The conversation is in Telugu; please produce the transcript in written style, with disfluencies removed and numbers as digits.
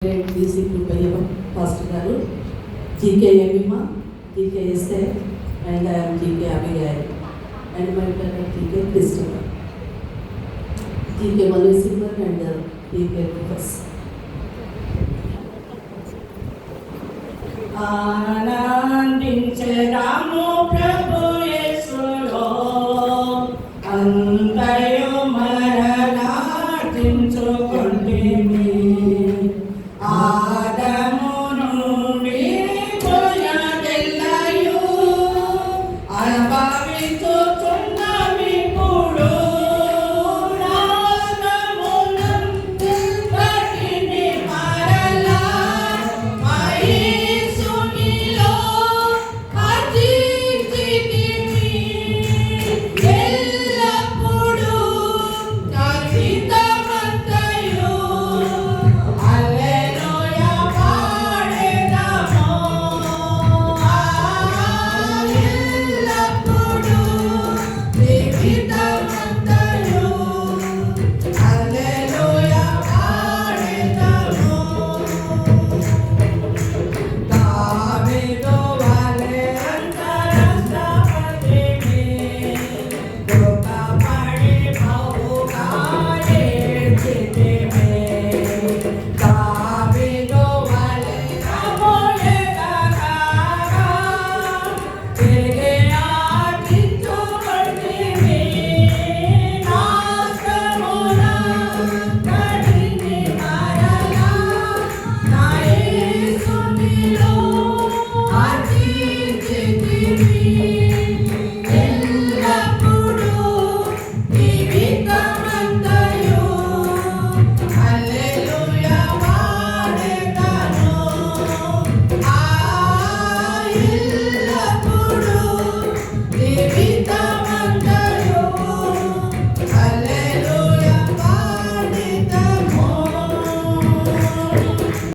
డీసీపీ భయ్యప్ప పాస్టర్ గారు, GK Emima, GK SI, and I am GK Abigail, and my brother GK Christopher, GK Manu Silver and GK Lucas. ఆనందించెదాము ప్రభు యేసులో, అంతయు మరణార్జించుకొంటిమి.